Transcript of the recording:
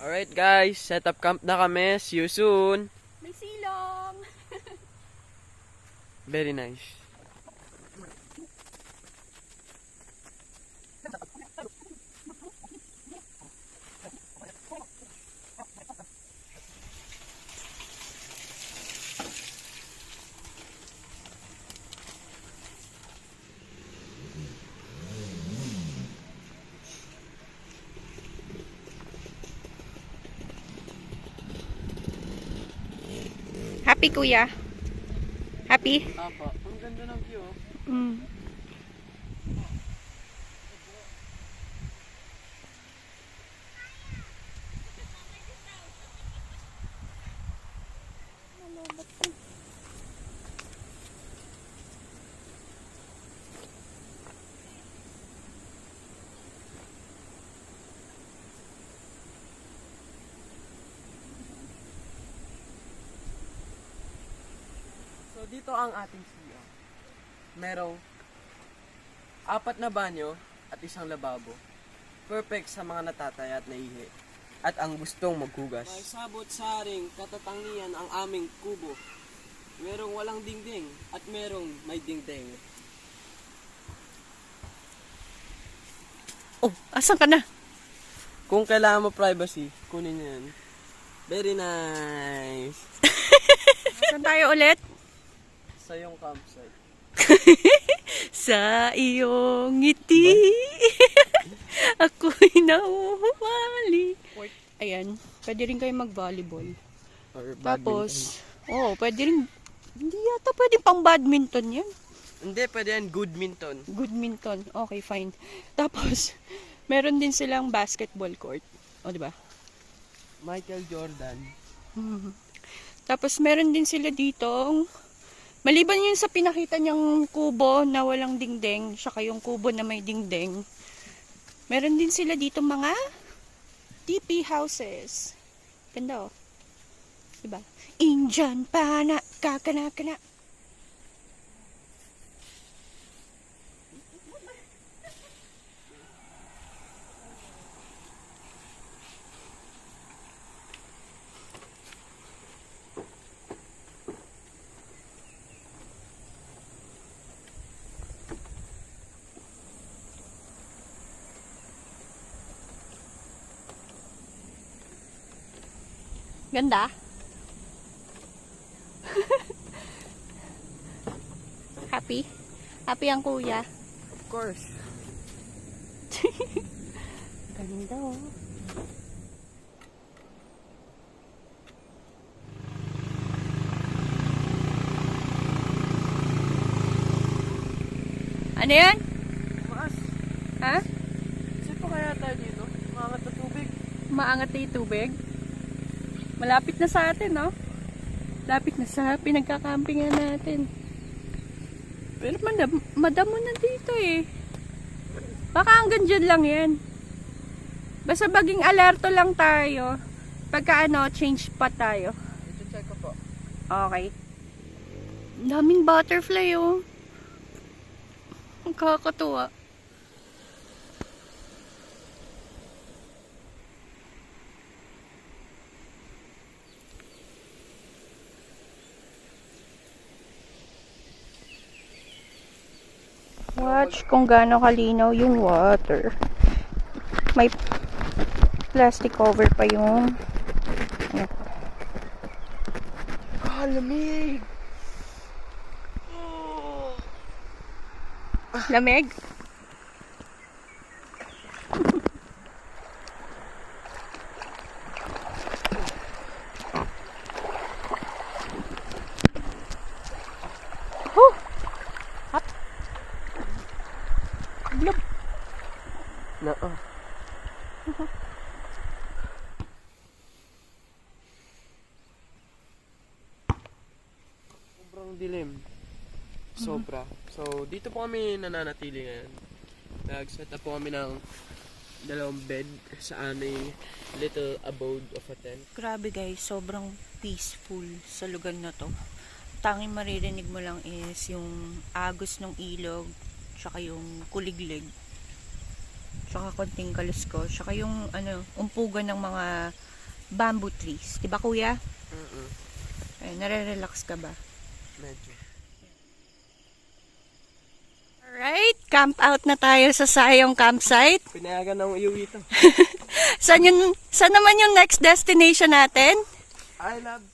Alright guys, set up camp na kami. See you soon. May silong! Very nice. Happy kuya? Happy? Apa, ang ganda ng view. Mm. So dito ang ating CR. Merong 4 na banyo at 1 lababo. Perfect sa mga natataya at naihi. At ang gustong maghugas. May sabot-saring katatangian ang aming kubo. Merong walang dingding at merong may dingding. Oh, asan ka na? Kung kailangan mo privacy, kunin niyo yan. Very nice. Saan tayo ulit? Sa yung campsite. Sa iyong ngiti, ako'y nauhumali. Ayan, pwede rin kayo mag-volleyball. Or Tapos, pwede rin, hindi yata pwede pang badminton yan. hindi, pwede yan good minton. Goodminton, okay, fine. Tapos, meron din silang basketball court. O, di ba? Michael Jordan. Tapos, meron din sila ditong, maliban yun sa pinakita niyang kubo na walang dingding, saka yung kubo na may dingding, meron din sila dito mga TP houses. Ganda oh. Diba? Injan pa na kakana-kana. Ganda. Happy? Happy ang kuya. Of course. Ganda oh. Ano yan? Maas. Ha? Saan pa kaya tayo dito? Maangat na tubig. Maangat na yung tubig. Malapit na sa atin, no? Lapit na sa pinagkakampingan natin. Pero madamo na dito eh. Baka hanggang dyan lang yan. Basta maging alerto lang tayo. Pagka change pa tayo. Ito check ko po. Okay. Ang daming butterfly oh. Ang kakatuwa. Watch kung gaano kalinaw yung water. May plastic cover pa yung Lamig! lamig. Look. Oo. Sobrang dilim. Sobra. So, dito po kami nananatili ngayon. Nag-set up po kami ng 2 bed sa aming little abode of a tent. Grabe guys, sobrang peaceful sa lugar na to. Tanging maririnig mo lang is yung agos ng ilog, tsaka yung kuliglig, tsaka konting kaluskos, tsaka yung umpugan ng mga bamboo trees. Diba kuya? Mm-mm. Ay, nare-relax ka ba? Medyo. Alright, camp out na tayo sa Sayong campsite. Pinayagan ng iuwi ito. Saan naman yung next destination natin? I love